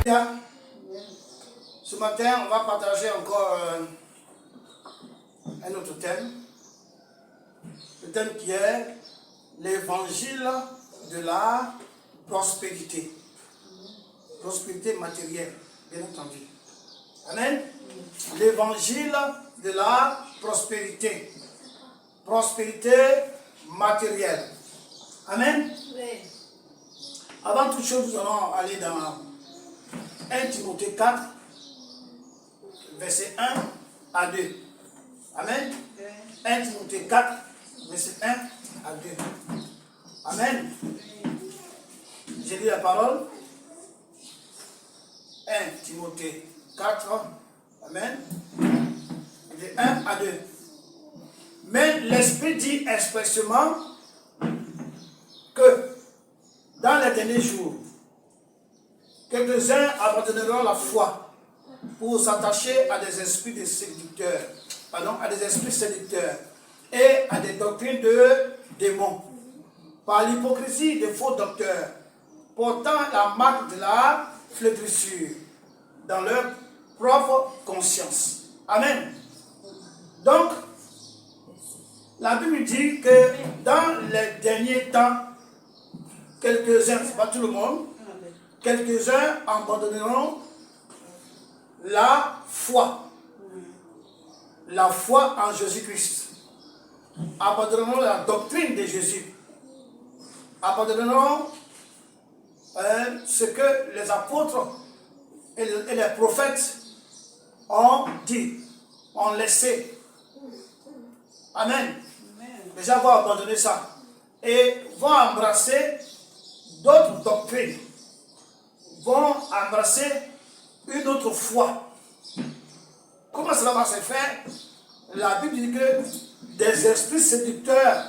Bien. Ce matin, on va partager encore un autre thème. Le thème qui est l'évangile de la prospérité. Prospérité matérielle, bien entendu. Amen. L'évangile de la prospérité. Prospérité matérielle. Amen. Oui. Avant toute chose, nous allons aller dans 1 Timothée 4, verset 1 à 2. Amen. 1 Timothée 4, verset 1 à 2. Amen. J'ai lu la parole. 1 Timothée 4, Amen. De 1 à 2. Mais l'Esprit dit expressément que dans les derniers jours, quelques-uns abandonneront la foi pour s'attacher à des esprits de séducteurs, à des esprits séducteurs et à des doctrines de démons, par l'hypocrisie des faux docteurs, portant la marque de la flétrissure dans leur propre conscience. Amen. Donc, la Bible dit que dans les derniers temps, quelques-uns, c'est pas tout le monde, quelques-uns abandonneront la foi en Jésus-Christ, abandonneront la doctrine de Jésus, abandonneront ce que les apôtres et les prophètes ont dit, ont laissé. Amen. Les gens vont abandonner ça et vont embrasser d'autres doctrines, vont embrasser une autre foi. Comment cela va se faire? La Bible dit que des esprits séducteurs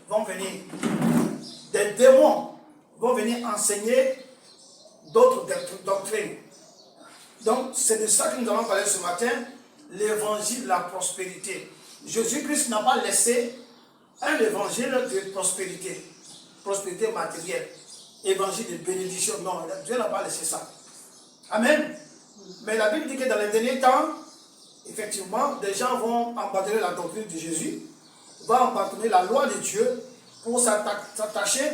vont venir, des démons vont venir enseigner d'autres doctrines. Donc c'est de ça que nous allons parler ce matin, l'évangile de la prospérité. Jésus-Christ n'a pas laissé un évangile de prospérité, prospérité matérielle, évangile de bénédiction. Non, Dieu n'a pas laissé ça. Amen. Mais la Bible dit que dans les derniers temps, effectivement, des gens vont abandonner la doctrine de Jésus, vont abandonner la loi de Dieu pour s'attacher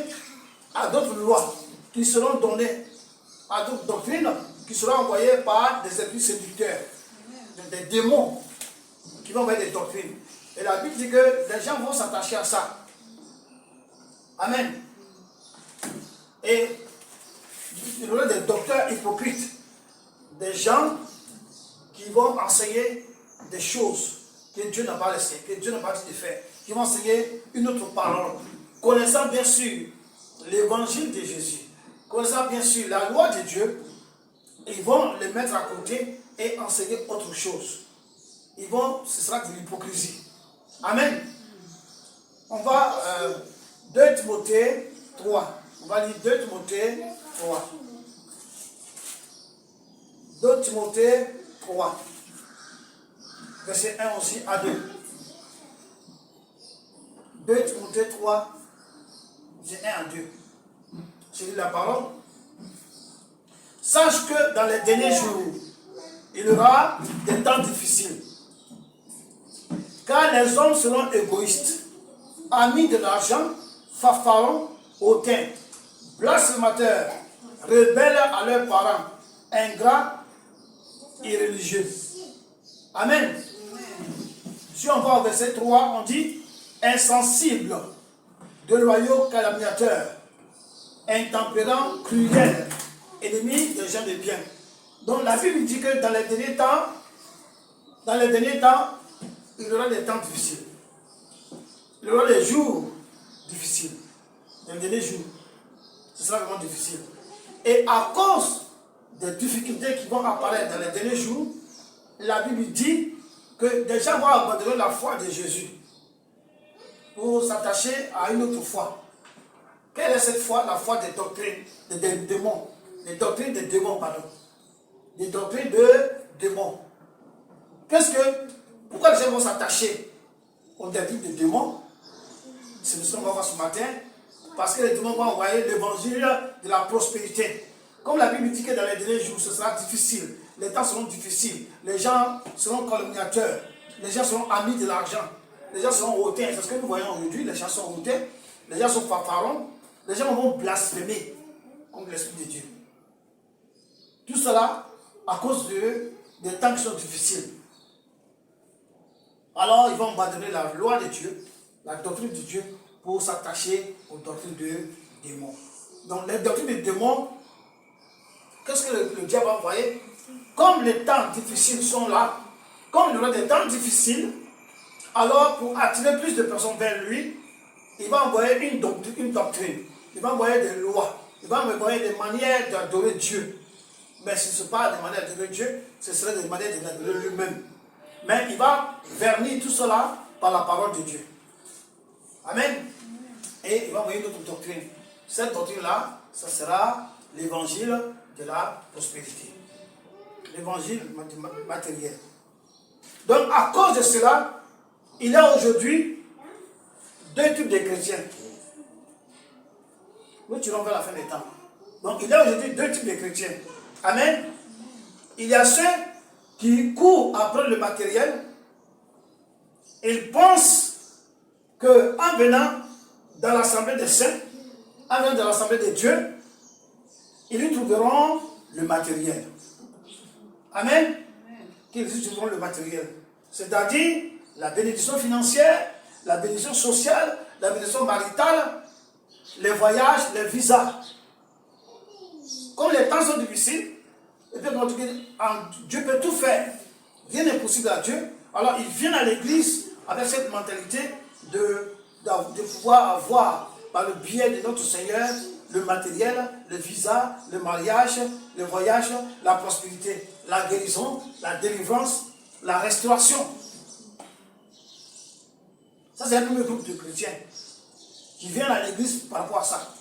à d'autres lois qui seront données, à d'autres doctrines qui seront envoyées par des esprits séducteurs, des démons qui vont envoyer des doctrines. Et la Bible dit que les gens vont s'attacher à ça. Amen. Et il y aura des docteurs hypocrites, des gens qui vont enseigner des choses que Dieu n'a pas laissées, que Dieu n'a pas dit de faire, qui vont enseigner une autre parole, connaissant bien sûr l'évangile de Jésus, connaissant bien sûr la loi de Dieu, ils vont les mettre à côté et enseigner autre chose. Ce sera de l'hypocrisie. Amen. On va 2 Timothée 3. On va lire 2 Timothée 3. 2 Timothée 3. Verset 1 aussi à 2. 2 Timothée 3, verset 1 à 2. J'ai lu la parole. Sache que dans les derniers jours, il y aura des temps difficiles. Car les hommes seront égoïstes, amis de l'argent, fanfarons, hautains, blasphémateurs, rebelles à leurs parents, ingrats, irréligieux. Amen. Si on va au verset 3, on dit insensibles, déloyaux, calomniateurs, intempérants, cruels, ennemis des gens de bien. Donc la Bible dit que dans les derniers temps, il y aura des temps difficiles. Il y aura des jours difficiles. Dans les derniers jours, ce sera vraiment difficile. Et à cause des difficultés qui vont apparaître dans les derniers jours, la Bible dit que des gens vont abandonner la foi de Jésus pour s'attacher à une autre foi. Quelle est cette foi? La foi des doctrines, des démons. Les doctrines des démons, pardon. Les doctrines de démons. Pourquoi les gens vont s'attacher aux doctrines des démons? C'est ce qu'on va voir ce matin. Parce que les démons vont envoyer l'évangile de la prospérité. Comme la Bible dit que dans les derniers jours, ce sera difficile. Les temps seront difficiles. Les gens seront calomniateurs. Les gens seront amis de l'argent. Les gens seront hautains. C'est ce que nous voyons aujourd'hui. Les gens sont hautains. Les gens sont fanfarons. Les gens vont blasphémer contre l'Esprit de Dieu. Tout cela à cause des temps qui sont difficiles. Alors, ils vont abandonner la loi de Dieu, la doctrine de Dieu, pour s'attacher aux doctrines de démons. Donc, les doctrines de démons, qu'est-ce que le diable a envoyé? Comme les temps difficiles sont là, comme il y aura des temps difficiles, alors pour attirer plus de personnes vers lui, il va envoyer une doctrine, il va envoyer des lois, il va envoyer des manières d'adorer Dieu. Mais ce ne sont pas des manières d'adorer Dieu, ce serait des manières d'adorer lui-même. Mais il va vernir tout cela par la parole de Dieu. Amen. Et il va envoyer une autre doctrine. Cette doctrine-là, ça sera l'évangile de la prospérité. L'évangile matériel. Donc, à cause de cela, il y a aujourd'hui deux types de chrétiens. Nous tirons vers la fin des temps. Donc, il y a aujourd'hui deux types de chrétiens. Amen. Il y a ceux qui courent après le matériel. Ils pensent qu'en venant dans l'assemblée des saints, en venant dans l'assemblée de Dieu, ils y trouveront le matériel. Amen. Qu'ils y trouveront le matériel. C'est-à-dire la bénédiction financière, la bénédiction sociale, la bénédiction maritale, les voyages, les visas. Comme les temps sont difficiles, et puis Dieu peut tout faire. Rien n'est possible à Dieu. Alors ils viennent à l'église avec cette mentalité de pouvoir avoir, par le biais de notre Seigneur, le matériel, le visa, le mariage, le voyage, la prospérité, la guérison, la délivrance, la restauration. Ça, c'est un premier groupe de chrétiens qui viennent à l'église par rapport à ça.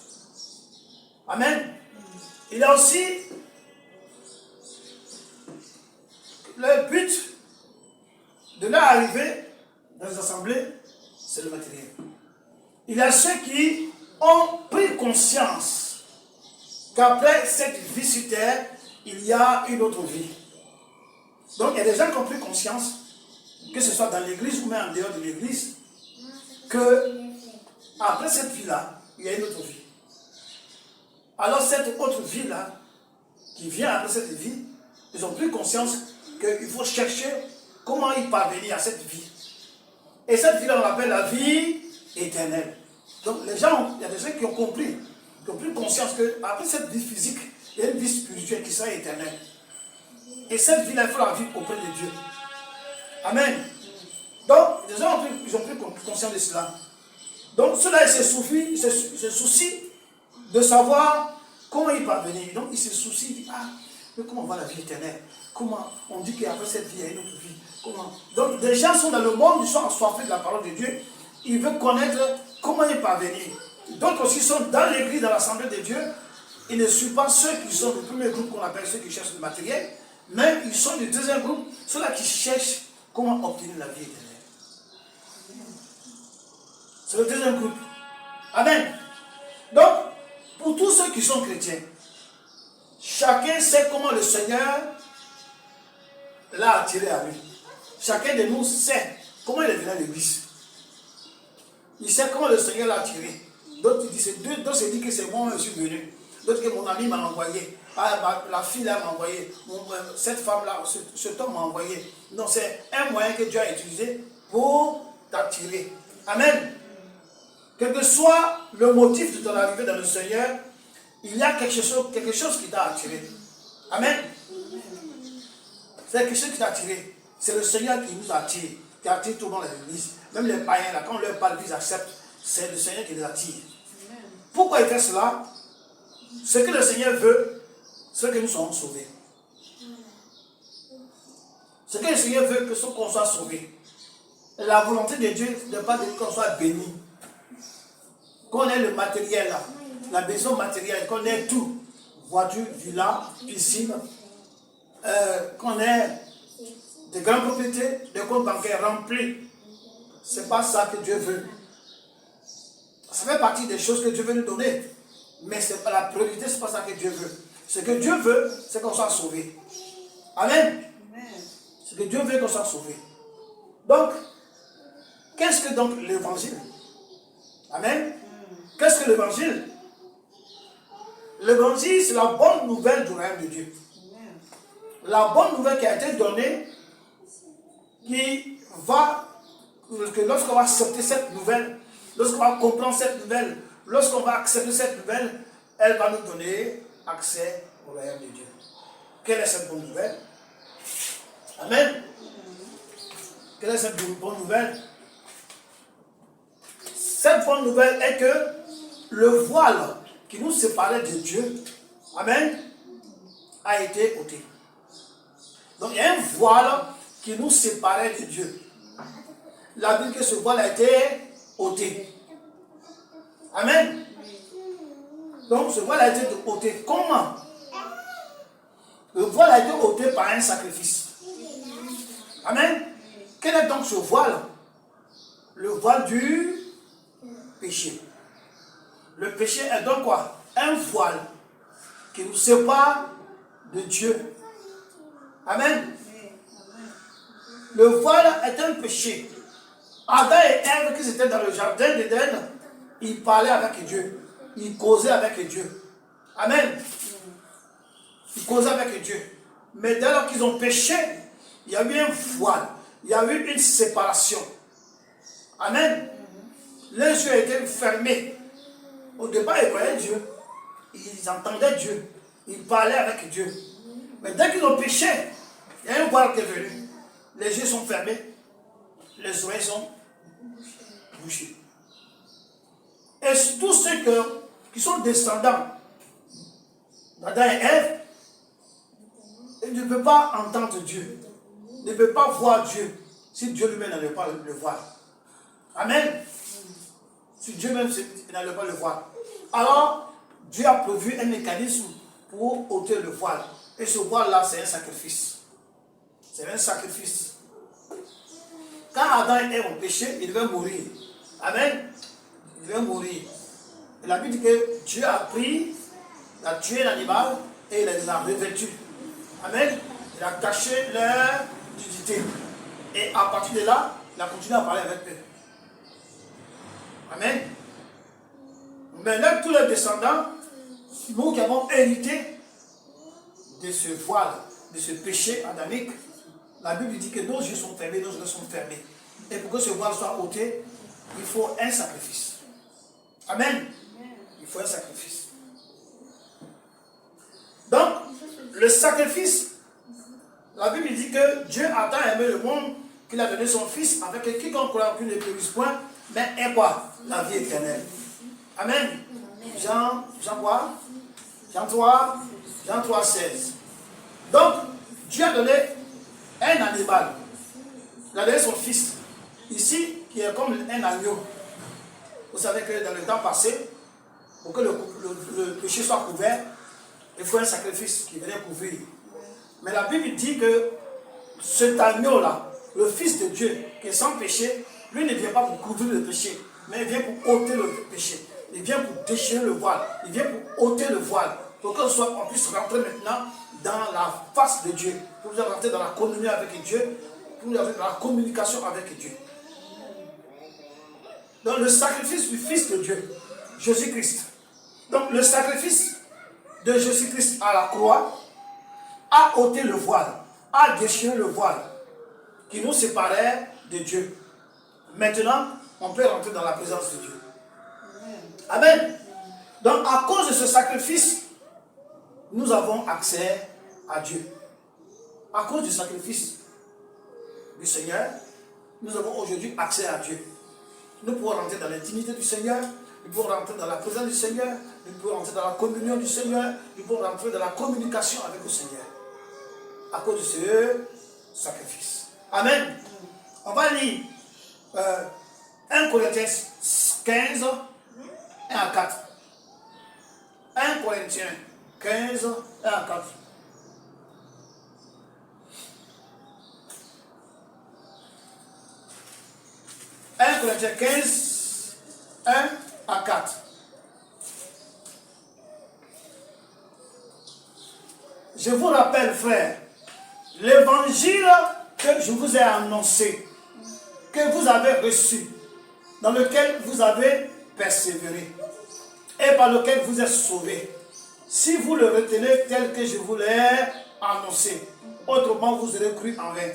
Amen. Il y a aussi le but de leur arrivée dans les assemblées, c'est le matériel. Il y a ceux qui ont pris conscience qu'après cette vie sur terre, il y a une autre vie. Donc il y a des gens qui ont pris conscience, que ce soit dans l'église ou même en dehors de l'église, que après cette vie-là, il y a une autre vie. Alors cette autre vie-là, qui vient après cette vie, ils ont pris conscience qu'il faut chercher comment y parvenir à cette vie. Et cette vie-là, on l'appelle la vie éternelle. Donc les gens, il y a des gens qui ont compris conscience qu'après cette vie physique, il y a une vie spirituelle qui sera éternelle. Et cette vie-là, il faut la vivre auprès de Dieu. Amen. Donc, les gens ils ont pris conscience de cela. Donc, ceux-là, ils se soucient de savoir comment y parvenir. Donc, ils se soucient, ils disent, ah, mais comment va la vie éternelle? Comment on dit qu'après cette vie, il y a une autre vie? Comment? Donc, des gens sont dans le monde, ils sont assoiffés de la parole de Dieu. Ils veulent connaître comment y parvenir. D'autres aussi sont dans l'église, dans l'assemblée de Dieu. Ils ne suivent pas ceux qui sont du premier groupe qu'on appelle ceux qui cherchent le matériel, mais ils sont du deuxième groupe, ceux-là qui cherchent comment obtenir la vie éternelle. C'est le deuxième groupe. Amen. Donc, pour tous ceux qui sont chrétiens, chacun sait comment le Seigneur l'a attiré à lui. Chacun de nous sait comment il est venu à l'église. Il sait comment le Seigneur l'a attiré. D'autres se disent que c'est moi qui suis venu. D'autres que mon ami m'a envoyé. Ah, la fille là m'a envoyé. Cette femme là, cet homme m'a envoyé. Non, c'est un moyen que Dieu a utilisé pour t'attirer. Amen. Quel que soit le motif de ton arrivée dans le Seigneur, il y a quelque chose qui t'a attiré. Amen. C'est quelque chose qui t'a attiré. C'est le Seigneur qui nous attire, qui attire tout le monde à l'église. Même les païens, là, quand on leur parle, ils acceptent. C'est le Seigneur qui les attire. Pourquoi il fait cela? Ce que le Seigneur veut, c'est que nous soyons sauvés. Ce que le Seigneur veut, que qu'on soit sauvés. La volonté de Dieu n'est pas qu'on soit béni. Qu'on ait le matériel là, la maison matérielle, qu'on ait tout. Voiture, villa, piscine, qu'on ait de grandes propriétés, des comptes bancaires remplis. Ce n'est pas ça que Dieu veut. Ça fait partie des choses que Dieu veut nous donner. Mais c'est pas la priorité, ce n'est pas ça que Dieu veut. Ce que Dieu veut, c'est qu'on soit sauvé. Amen. Ce que Dieu veut qu'on soit sauvé. Donc, qu'est-ce que donc l'évangile? Amen. Qu'est-ce que l'évangile? L'évangile, c'est la bonne nouvelle du royaume de Dieu. La bonne nouvelle qui a été donnée, qui va, que lorsqu'on va accepter cette nouvelle, lorsqu'on va comprendre cette nouvelle, lorsqu'on va accepter cette nouvelle, elle va nous donner accès au royaume de Dieu. Quelle est cette bonne nouvelle? Amen. Quelle est cette bonne nouvelle? Cette bonne nouvelle est que le voile qui nous séparait de Dieu, amen, a été ôté. Donc il y a un voile qui nous séparait de Dieu. La Bible dit que ce voile a été ôté. Amen. Donc ce voile a été ôté. Comment? Le voile a été ôté par un sacrifice. Amen. Quel est donc ce voile? Le voile du péché. Le péché est donc quoi? Un voile qui nous sépare de Dieu. Amen. Le voile est un péché. Adam et Ève qui étaient dans le jardin d'Éden, ils parlaient avec Dieu. Ils causaient avec Dieu. Amen. Ils causaient avec Dieu. Mais dès lors qu'ils ont péché, il y a eu un voile. Il y a eu une séparation. Amen. Les yeux étaient fermés. Au départ, ils voyaient Dieu. Ils entendaient Dieu. Ils parlaient avec Dieu. Mais dès qu'ils ont péché, il y a un voile qui est venu. Les yeux sont fermés. Les oreilles sont bouchées. Et tous ceux qui sont descendants d'Adam et Ève, ils ne peuvent pas entendre Dieu. Ils ne peuvent pas voir Dieu si Dieu lui-même n'allait pas le voir. Amen. Si Dieu même n'allait pas le voir. Alors, Dieu a prévu un mécanisme pour ôter le voile. Et ce voile-là, c'est un sacrifice. C'est un sacrifice. Quand Adam et Ève ont péché, ils devaient mourir. Amen. Ils devaient mourir. Et la Bible dit que Dieu a pris, il a tué l'animal et il les a revêtus. Amen. Il a caché leur nudité. Et à partir de là, il a continué à parler avec eux. Amen. Maintenant, tous les descendants, nous qui avons hérité de ce voile, de ce péché adamique, la Bible dit que nos yeux sont fermés, nos yeux sont fermés. Et pour que ce voile soit ôté, il faut un sacrifice. Amen. Il faut un sacrifice. Donc, le sacrifice, la Bible dit que Dieu a tant aimé le monde qu'il a donné son Fils, avec quiconque croit qu'il ne périsse point, mais est quoi? La vie éternelle. Amen. Jean quoi? Jean 3, 16. Donc, Dieu a donné un animal. Il a donné son Fils. Ici, qui est comme un agneau. Vous savez que dans le temps passé, pour que le péché soit couvert, il faut un sacrifice qui venait couvrir. Mais la Bible dit que cet agneau-là, le Fils de Dieu, qui est sans péché, lui ne vient pas pour couvrir le péché, mais il vient pour ôter le péché. Il vient pour déchirer le voile. Il vient pour ôter le voile. Pour qu'on puisse rentrer maintenant dans la face de Dieu. Pour nous rentrer dans la communion avec Dieu. Pour nous rentrer dans la communication avec Dieu. Donc le sacrifice du Fils de Dieu, Jésus-Christ. Donc le sacrifice de Jésus-Christ à la croix a ôté le voile, a déchiré le voile qui nous séparait de Dieu. Maintenant, on peut rentrer dans la présence de Dieu. Amen. Donc à cause de ce sacrifice, nous avons accès à Dieu. À cause du sacrifice du Seigneur, nous avons aujourd'hui accès à Dieu. Nous pouvons rentrer dans l'intimité du Seigneur, nous pouvons rentrer dans la présence du Seigneur, nous pouvons rentrer dans la communion du Seigneur, nous pouvons rentrer dans la communication avec le Seigneur. À cause de ce sacrifice. Amen. On va lire 1 Corinthiens 15, 1 à 4. 1 Corinthiens 15, 1 à 4. Corinthiens 15, 1 à 4. je vous rappelle, frères, l'évangile que je vous ai annoncé, que vous avez reçu, dans lequel vous avez persévéré et par lequel vous êtes sauvés, si vous le retenez tel que je vous l'ai annoncé, autrement vous aurez cru en vain.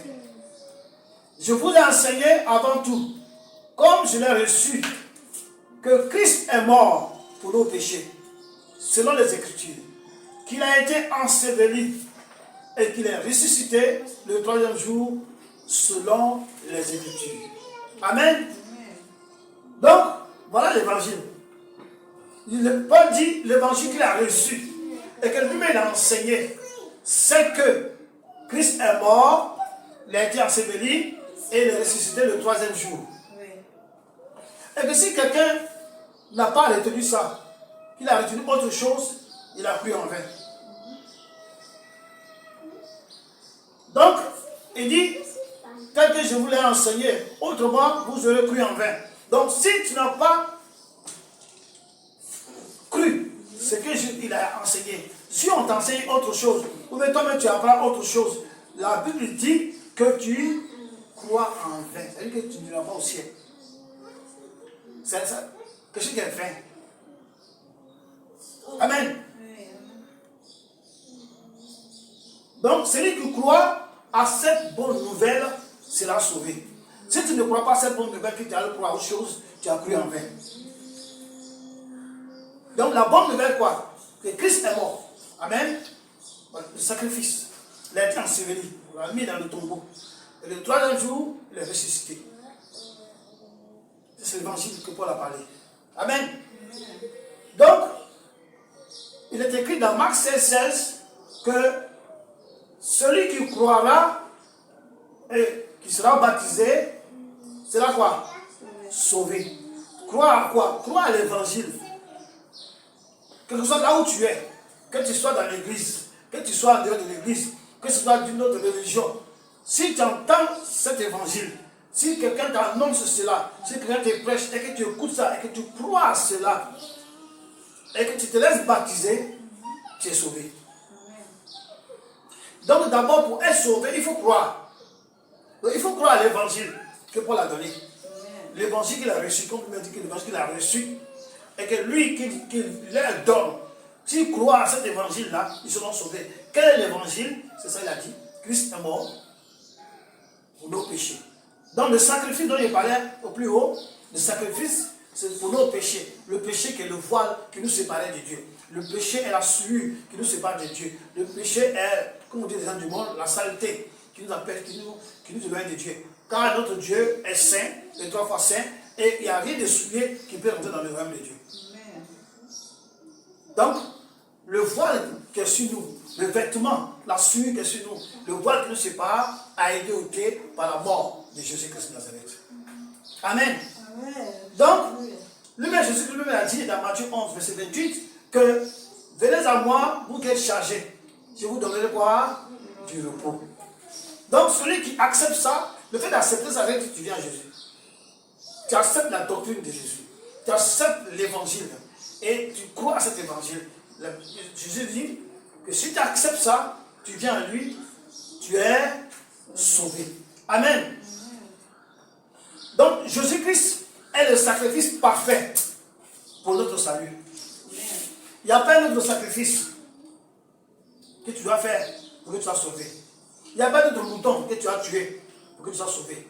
Je vous ai enseigné avant tout, comme je l'ai reçu, que Christ est mort pour nos péchés, selon les Écritures, qu'il a été enseveli et qu'il est ressuscité le troisième jour, selon les Écritures. Amen. Donc, voilà l'évangile. Paul dit l'évangile qu'il a reçu et que lui-même a enseigné, c'est que Christ est mort, il a été enseveli et il est ressuscité le troisième jour. Et que si quelqu'un n'a pas retenu ça, qu'il a retenu autre chose, il a cru en vain. Donc, il dit, tel que je vous l'ai enseigné, autrement vous aurez cru en vain. Donc, si tu n'as pas cru ce qu'il a enseigné, si on t'enseigne autre chose, ou bien toi-même tu apprends autre chose, la Bible dit que tu crois en vain. C'est-à-dire que tu n'iras pas au ciel. C'est ça. Quelque chose qui est vain. Amen. Donc, celui qui croit à cette bonne nouvelle sera sauvé. Si tu ne crois pas à cette bonne nouvelle, que tu as croire à autre chose, tu as cru en vain. Donc, la bonne nouvelle, quoi? Que Christ est mort. Amen. Le sacrifice. Il a été enseveli. On l'a mis dans le tombeau. Et le troisième jour, il est ressuscité. C'est l'évangile que Paul a parlé. Amen. Donc, il est écrit dans Marc 16 que celui qui croira et qui sera baptisé sera quoi? Sauvé. Croire à quoi? Croire à l'évangile. Que ce soit là où tu es, que tu sois dans l'église, que tu sois en dehors de l'église, que ce soit d'une autre religion, si tu entends cet évangile, si quelqu'un t'annonce cela, si quelqu'un te prêche et que tu écoutes ça et que tu crois à cela et que tu te laisses baptiser, tu es sauvé. Donc d'abord pour être sauvé, il faut croire. Donc, il faut croire à l'évangile que Paul a donné. L'évangile qu'il a reçu, comme il m'a dit que l'évangile qu'il a reçu, et que lui qui leur donne, s'ils croient à cet évangile-là, ils seront sauvés. Quel est l'évangile? C'est ça qu'il a dit. Christ est mort pour nos péchés. Donc le sacrifice dont il parlait au plus haut, le sacrifice, c'est pour nos péchés. Le péché qui est le voile qui nous séparait de Dieu. Le péché est la souillure qui nous sépare de Dieu. Le péché est, comme on dit les gens du monde, la saleté qui nous appelle, qui nous éloigne de Dieu. Car notre Dieu est saint, et 3 fois saint, et il n'y a rien de souillé qui peut rentrer dans le royaume de Dieu. Donc, le voile qui est sur nous, le vêtement, la souillure qui est sur nous, le voile qui nous sépare, a été ôté par la mort de Jésus-Christ de Nazareth. Amen. Donc, lui-même, Jésus lui-même a dit dans Matthieu 11, verset 28, que venez à moi, vous qui êtes chargés, je vous donnerai quoi? Du repos. Donc, celui qui accepte ça, le fait d'accepter ça, c'est que tu viens à Jésus. Tu acceptes la doctrine de Jésus. Tu acceptes l'évangile. Et tu crois à cet évangile. Jésus dit que si tu acceptes ça, tu viens à lui, tu es sauvé. Amen. Donc, Jésus-Christ est le sacrifice parfait pour notre salut. Il n'y a pas un autre sacrifice que tu dois faire pour que tu sois sauvé. Il n'y a pas d'autre mouton que tu as tué pour que tu sois sauvé.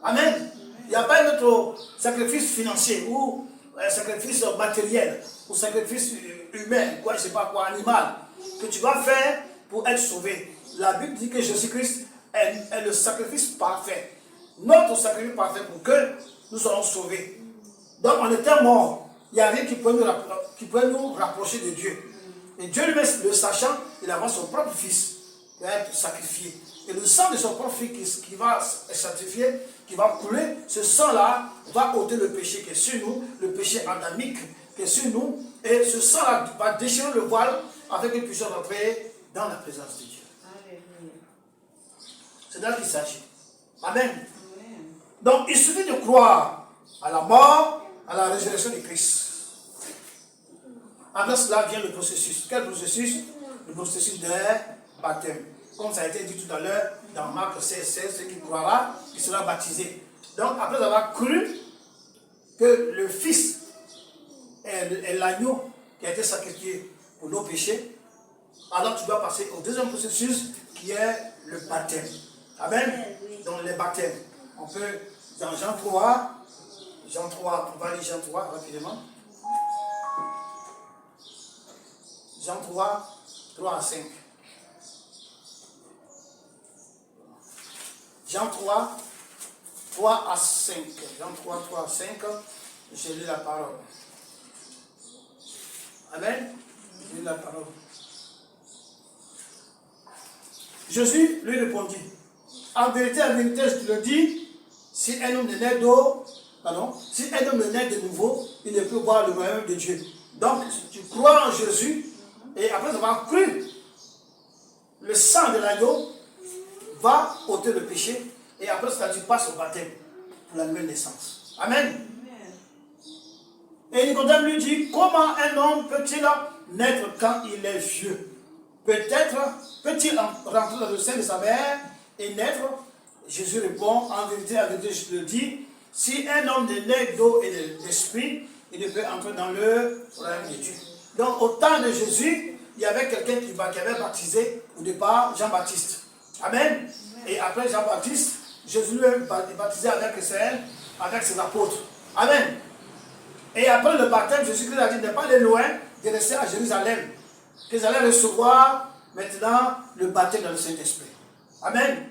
Amen. Il n'y a pas un autre sacrifice financier ou un sacrifice matériel ou sacrifice humain, quoi, je ne sais pas quoi, animal, que tu vas faire pour être sauvé. La Bible dit que Jésus-Christ est le sacrifice parfait. Notre sacrifice parfait pour que nous soyons sauvés. Donc on était morts. Il n'y a rien qui peut nous rapprocher de Dieu. Et Dieu lui-même, le sachant, il a son propre fils qui va être sacrifié. Et le sang de son propre fils qui va être sanctifié, qui va couler, ce sang-là va ôter le péché qui est sur nous, le péché adamique qui est sur nous. Et ce sang-là va déchirer le voile afin que nous puissions rentrer dans la présence de Dieu. C'est là qu'il s'agit. Amen. Donc il suffit de croire à la mort, à la résurrection de Christ. Après cela vient le processus. Quel processus? Le processus de baptême. Comme ça a été dit tout à l'heure dans Marc 16, celui qui croira, il sera baptisé. Donc après avoir cru que le Fils est l'agneau qui a été sacrifié pour nos péchés, alors tu dois passer au deuxième processus qui est le baptême. Amen. Donc les baptêmes. On peut, dans Jean 3, on va lire Jean 3 rapidement. Jean 3, 3 à 5. Jean 3, 3 à 5. Jean 3, 3 à 5. Je lis la parole. Amen. Je lis la parole. Jésus lui répondit, en vérité, je te le dis, si un homme ne naît d'eau, si un homme ne naît de nouveau, il ne peut voir le royaume de Dieu. Donc, tu crois en Jésus, et après avoir cru, le sang de l'agneau va ôter le péché, et après cela, tu passes au baptême pour la nouvelle naissance. Amen. Et Nicodème lui dit, comment un homme peut-il naître quand il est vieux? Peut-être peut-il rentrer dans le sein de sa mère et naître? Jésus répond, en vérité, je te le dis, si un homme ne naît d'eau et d'esprit, il ne peut entrer dans le royaume de Dieu. Donc au temps de Jésus, il y avait quelqu'un qui avait baptisé au départ Jean-Baptiste. Amen. Et après Jean-Baptiste, Jésus lui a baptisé avec ses apôtres. Amen. Et après le baptême, Jésus-Christ a dit, n'est pas aller loin, de rester à Jérusalem. Qu'ils allaient recevoir maintenant le baptême dans le Saint-Esprit. Amen.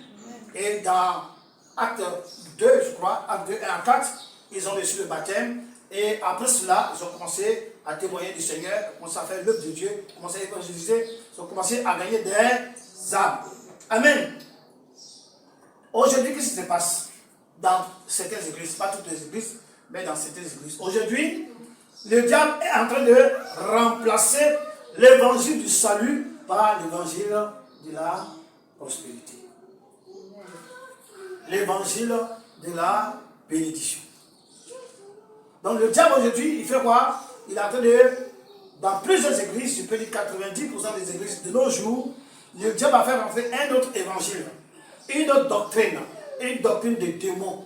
Et dans Acte 2, je crois, Acte 2 et Acte 4, ils ont reçu le baptême. Et après cela, ils ont commencé à témoigner du Seigneur, commencé à faire l'œuvre de Dieu, commencé à évangéliser, ils ont commencé à gagner des âmes. Amen. Aujourd'hui, qu'est-ce qui se passe dans certaines églises, pas toutes les églises, mais dans certaines églises. Aujourd'hui, le diable est en train de remplacer l'évangile du salut par l'évangile de la prospérité. L'évangile de la bénédiction. Donc le diable aujourd'hui, il fait quoi? Il est en train de, dans plusieurs églises, je peux dire 90% des églises de nos jours, le diable va faire rentrer un autre évangile, une autre doctrine, une doctrine de démons.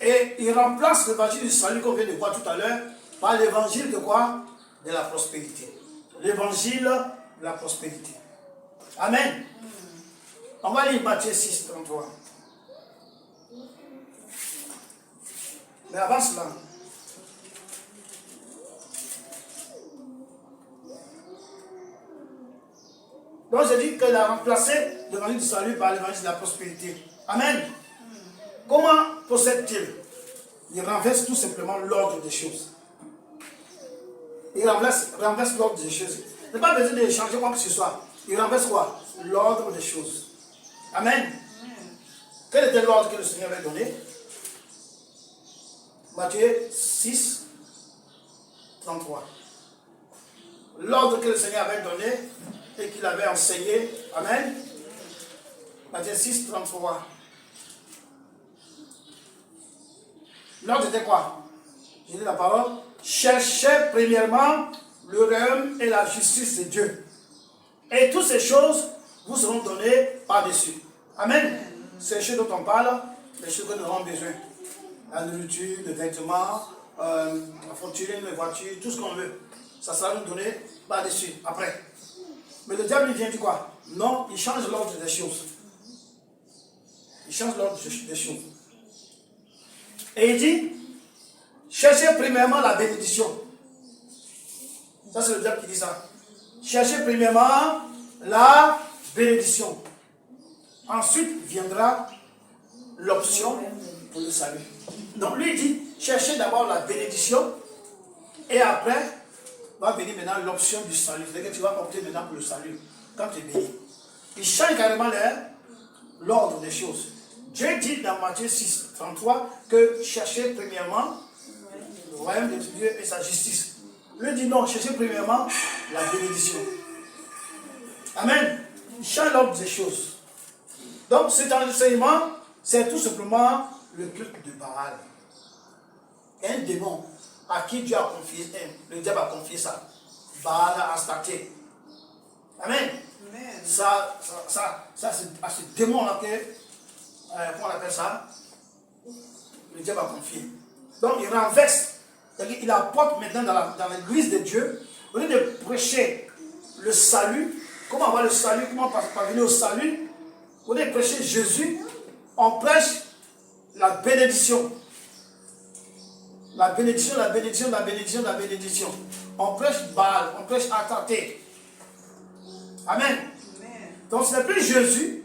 Et il remplace l'évangile du salut qu'on vient de voir tout à l'heure par l'évangile de quoi? De la prospérité. L'évangile de la prospérité. Amen. On va lire Matthieu 6, 33. Mais avant cela, donc je dis qu'il a remplacé l'évangile du salut par l'évangile de la prospérité. Amen. Comment procède-t-il? Il renverse tout simplement l'ordre des choses. Il renverse l'ordre des choses. Il n'a pas besoin de changer quoi que ce soit. Il renverse quoi? L'ordre des choses. Amen. Quel était l'ordre que le Seigneur avait donné? Matthieu 6, 33. L'ordre que le Seigneur avait donné et qu'il avait enseigné. Amen. Matthieu 6, 33. L'ordre était quoi? Je dis la parole. Cherchez premièrement le royaume et la justice de Dieu. Et toutes ces choses vous seront données par-dessus. Amen. Ces choses dont on parle, les choses que nous avons besoin. La nourriture, les vêtements, la fortune, les voitures, tout ce qu'on veut. Ça sera nous donné par-dessus, après. Mais le diable, il vient dire quoi? Non, il change l'ordre des choses. Il change l'ordre des choses. Et il dit, cherchez premièrement la bénédiction. Ça, c'est le diable qui dit ça. Cherchez premièrement la bénédiction. Ensuite viendra l'option pour le salut. Donc lui, il dit, cherchez d'abord la bénédiction. Et après, va venir maintenant l'option du salut. C'est-à-dire que tu vas opter maintenant pour le salut. Quand tu es béni. Il change carrément l'ordre des choses. Dieu dit dans Matthieu 6, 33 que cherchez premièrement le royaume de Dieu et sa justice. Lui dit non, cherchez premièrement la bénédiction. Amen. Il change l'ordre des choses. Donc cet enseignement, c'est tout simplement le culte de Baal. Un démon à qui Dieu a confié, le diable a confié ça. Baal a Astarté. Amen. à ce démon-là que, comment on appelle ça, le diable a confié. Donc il renverse, il apporte maintenant dans l'église de Dieu, au lieu de prêcher le salut, comment avoir le salut, comment parvenir au salut, au lieu de prêcher Jésus, on prêche la bénédiction. La bénédiction, la bénédiction, la bénédiction, la bénédiction. On prêche Baal, on prêche Ataté. Amen. Donc ce n'est plus Jésus.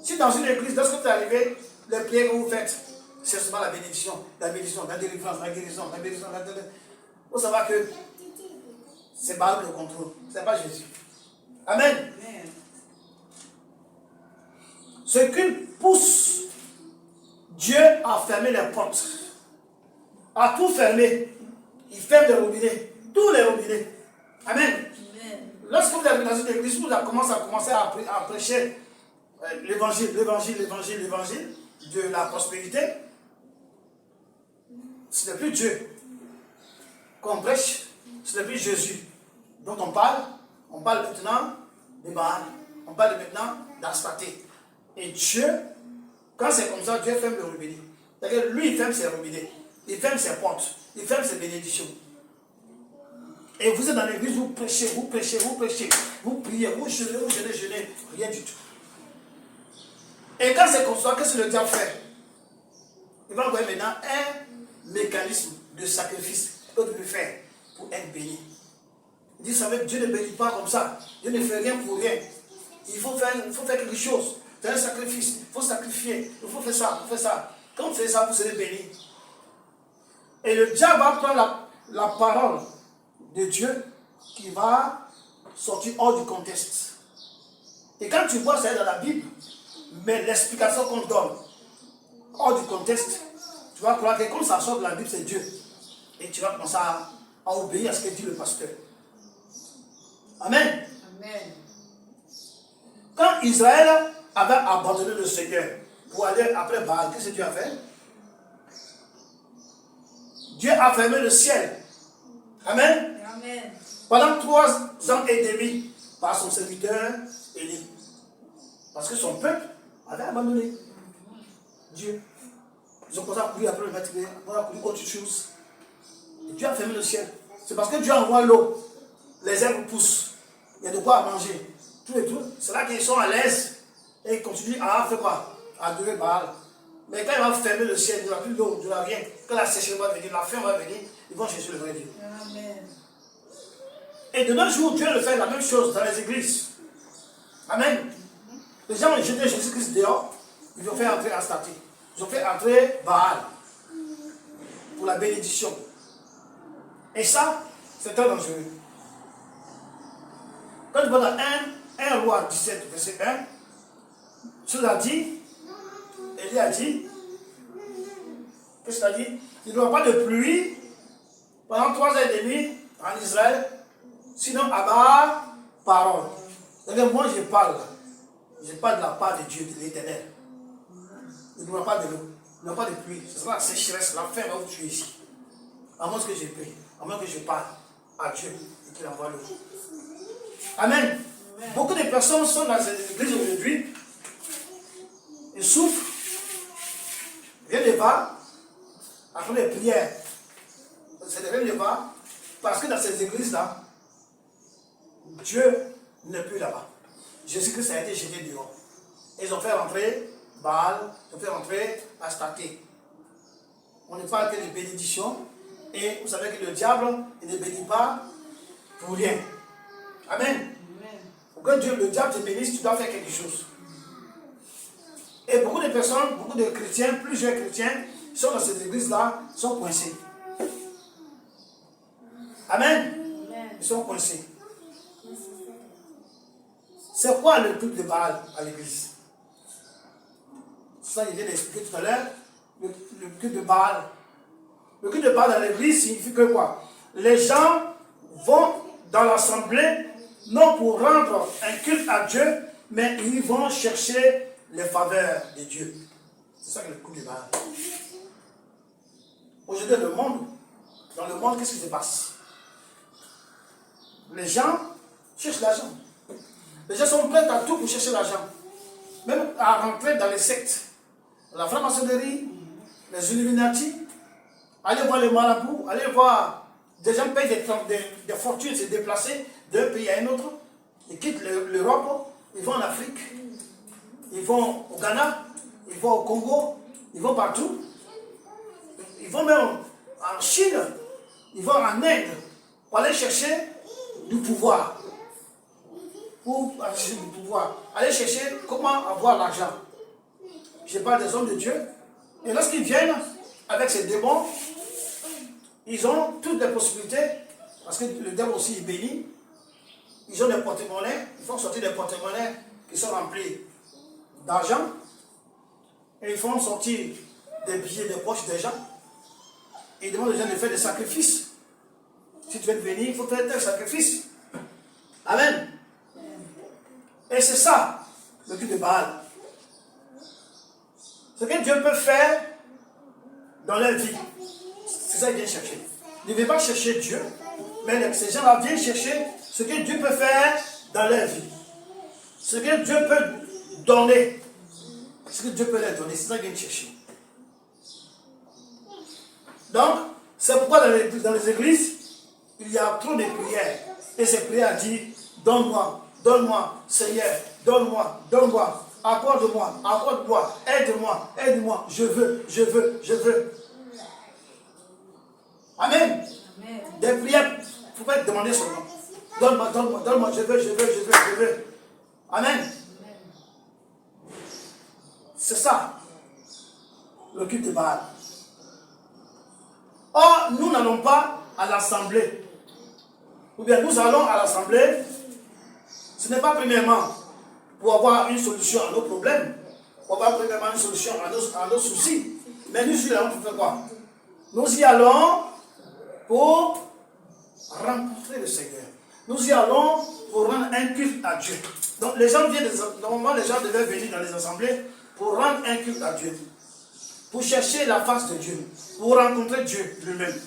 Si dans une église, lorsque vous arrivez, les prières que vous faites, c'est seulement la bénédiction, la délivrance, la guérison, la bénédiction, la délivrance. Il faut savoir que c'est Baal le contrôle, ce n'est pas Jésus. Amen. Ce qui pousse Dieu à fermer les portes, à tout fermer. Il ferme les robinets, tous les robinets. Amen. Lorsque vous arrivez dans une église, vous commencez à prêcher l'évangile de la prospérité. Ce n'est plus Dieu qu'on prêche, ce n'est plus Jésus dont on parle. On parle maintenant de Baal, on parle maintenant d'Astarté. Et Dieu, quand c'est comme ça, Dieu ferme le robinet. C'est-à-dire, lui, il ferme ses robinets, il ferme ses portes, il ferme ses bénédictions. Et vous êtes dans l'église, vous prêchez, vous prêchez, vous prêchez, vous priez, vous jeûnez, rien du tout. Et quand c'est comme ça, qu'est-ce que le diable fait? Il va envoyer maintenant un mécanisme de sacrifice que vous devez faire pour être béni. Il dit, ça veut dire que Dieu ne bénit pas comme ça. Dieu ne fait rien pour rien. Il faut faire quelque chose. C'est un sacrifice. Il faut sacrifier. Il faut faire ça. Il faut faire ça. Quand vous faites ça, vous serez béni. Et le diable va prendre la parole de Dieu qui va sortir hors du contexte. Et quand tu vois ça dans la Bible, mais l'explication qu'on donne hors du contexte, tu vas croire que comme ça sort de la Bible, c'est Dieu. Et tu vas commencer à obéir à ce que dit le pasteur. Amen. Amen. Quand Israël avait abandonné le Seigneur pour aller après Baal, qu'est-ce que Dieu a fait? Dieu a fermé le ciel. Amen. Amen. Pendant 3 ans et demi, par son serviteur Élie. Parce que son peuple avait abandonné Dieu. Ils ont commencé à courir après le matin, on a courir autre chose. Et Dieu a fermé le ciel. C'est parce que Dieu envoie l'eau. Les herbes poussent. Il y a de quoi à manger. Tout et tout. C'est là qu'ils sont à l'aise. Et ils continuent à faire quoi? À adorer Baal. Mais quand il va fermer le ciel, il n'y aura plus d'eau, il n'y aura rien. Quand la sécheresse va venir, la faim va venir, ils vont chercher le vrai Dieu. Amen. Et de nos jours, Dieu le fait la même chose dans les églises. Amen. Les gens ont jeté Jésus-Christ dehors, ils ont fait entrer Astarté. Ils ont fait entrer Baal pour la bénédiction. Et ça, c'est très dangereux. Quand tu vois dans 1 Roi 17, verset 1, cela dit, Élie a dit, qu'est-ce qu'il a dit? Il n'y aura pas de pluie pendant 3 ans et demi en Israël, sinon à ma parole. C'est-à-dire, moi je parle de la part de Dieu, de l'Éternel. Il n'y aura pas de l'eau, il n'y aura pas de pluie. Ce sera la sécheresse, la faim va vous tuer ici. À moins que je prie, à moins que je parle à Dieu et qu'il envoie l'eau. Amen. Amen. Beaucoup de personnes sont dans cette église aujourd'hui, ils souffrent, rien ne va, après les prières, rien ne va, parce que dans ces églises-là, Dieu n'est plus là-bas. Jésus-Christ a été jeté dehors. Ils ont fait rentrer Baal, ils ont fait rentrer Astarté. On ne parle que de bénédiction, et vous savez que le diable, il ne bénit pas pour rien. Amen. Pour que Dieu, le diable te bénisse, tu dois faire quelque chose. Et beaucoup de personnes, beaucoup de chrétiens, plusieurs chrétiens, qui sont dans ces églises-là, sont coincés. Amen. Ils sont coincés. C'est quoi le culte de Baal à l'église? Ça, il vient d'expliquer tout à l'heure. Le culte de Baal. Le culte de Baal à l'église signifie que quoi? Les gens vont dans l'assemblée, non pour rendre un culte à Dieu, mais ils vont chercher les faveurs de Dieu. C'est ça que le culte de Baal. Aujourd'hui, dans le monde, qu'est-ce qui se passe? Les gens cherchent l'argent. Les gens sont prêts à tout pour chercher l'argent. Même à rentrer dans les sectes. La franc-maçonnerie, les Illuminati, aller voir les marabouts, aller voir des gens payent des fortunes, se déplacer d'un pays à un autre. Ils quittent l'Europe, ils vont en Afrique, ils vont au Ghana, ils vont au Congo, ils vont partout. Ils vont même en Chine, ils vont en Inde pour aller chercher du pouvoir. Aller chercher comment avoir l'argent. Je parle des hommes de Dieu. Et lorsqu'ils viennent avec ces démons, ils ont toutes les possibilités, parce que le diable aussi est béni. Ils ont des porte-monnaies, ils font sortir des porte-monnaies qui sont remplis d'argent. Et ils font sortir des billets des poches des gens. Et ils demandent aux gens de faire des sacrifices. Si tu veux venir, il faut faire tel sacrifice. Amen. Et c'est ça, le culte de Baal. Ce que Dieu peut faire dans leur vie, c'est ça qu'il vient chercher. Il ne vient pas chercher Dieu, mais ces gens-là viennent chercher ce que Dieu peut faire dans leur vie. Ce que Dieu peut donner. Ce que Dieu peut leur donner, c'est ça qu'ils viennent chercher. Donc, c'est pourquoi dans les églises, il y a trop de prières. Et ces prières disent, donne-moi, donne-moi, Seigneur, donne-moi, donne-moi, accorde-moi, aide-moi, aide-moi, je veux, je veux, je veux. Amen. Amen. Des prières, il ne faut pas demander son nom. Donne-moi, donne-moi, donne-moi, je veux, je veux, je veux, je veux. Amen. C'est ça, le culte de Baal. Or, nous n'allons pas à l'assemblée. Ou bien nous allons à l'assemblée, ce n'est pas premièrement pour avoir une solution à nos problèmes, pour avoir premièrement une solution à nos soucis. Mais nous y allons pour faire quoi? Nous y allons pour rencontrer le Seigneur. Nous y allons pour rendre un culte à Dieu. Donc les gens viennent, normalement les gens devaient venir dans les assemblées pour rendre un culte à Dieu. Pour chercher la face de Dieu. Pour rencontrer Dieu lui-même.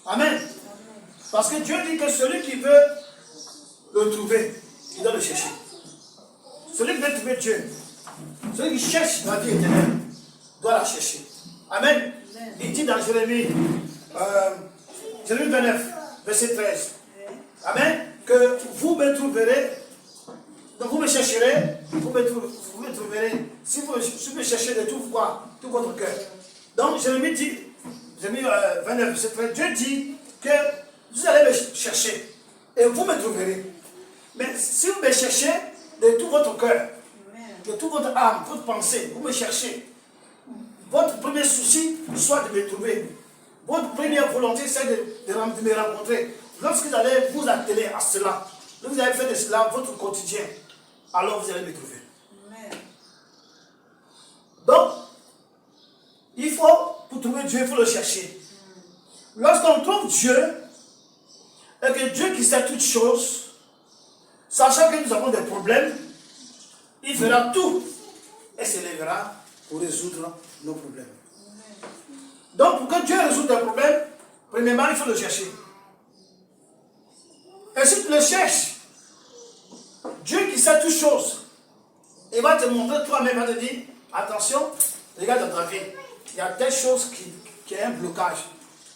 Amen. Parce que Dieu dit que celui qui veut le trouver, il doit le chercher. Celui qui veut trouver Dieu, celui qui cherche la vie éternelle, doit la chercher. Amen. Il dit dans Jérémie 29, verset 13. Amen. Que vous me trouverez, donc vous me chercherez, vous me trouverez, si vous me cherchez de tout votre cœur. Donc Jérémie dit, Jérémie 29, verset 13, Dieu dit que vous allez me chercher et vous me trouverez. Mais si vous me cherchez de tout votre cœur, de toute votre âme, votre pensée, vous me cherchez, votre premier souci soit de me trouver. Votre première volonté, c'est de me rencontrer. Lorsque vous allez vous atteler à cela, lorsque vous allez faire de cela votre quotidien, alors vous allez me trouver. Amen. Donc, il faut, pour trouver Dieu, il faut le chercher. Lorsqu'on trouve Dieu, et que Dieu qui sait toutes choses, sachant que nous avons des problèmes, il fera tout et s'élèvera pour résoudre nos problèmes. Donc, pour que Dieu résoudre tes problèmes, premièrement, il faut le chercher. Et si tu le cherches, Dieu qui sait toutes choses, il va te montrer toi-même, il va te dire, attention, regarde dans ta vie, il y a telle chose qui est un blocage.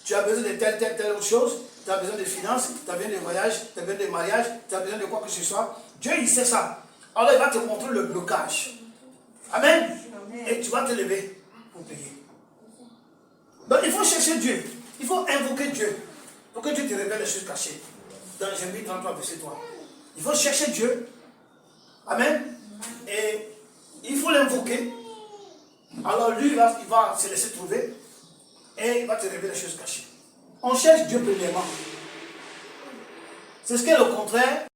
Tu as besoin de telle autre chose, tu as besoin de finances, tu as besoin de voyage, tu as besoin de mariage, tu as besoin de quoi que ce soit. Dieu, il sait ça. Alors, il va te montrer le blocage. Amen. Et tu vas te lever pour payer. Donc, il faut chercher Dieu. Il faut invoquer Dieu pour que Dieu te révèle les choses cachées. Dans Jérémie 33, verset 3. Il faut chercher Dieu. Amen. Et il faut l'invoquer. Alors, lui, il va se laisser trouver. Et il va te révéler les choses cachées. On cherche Dieu premièrement. C'est ce qui est le contraire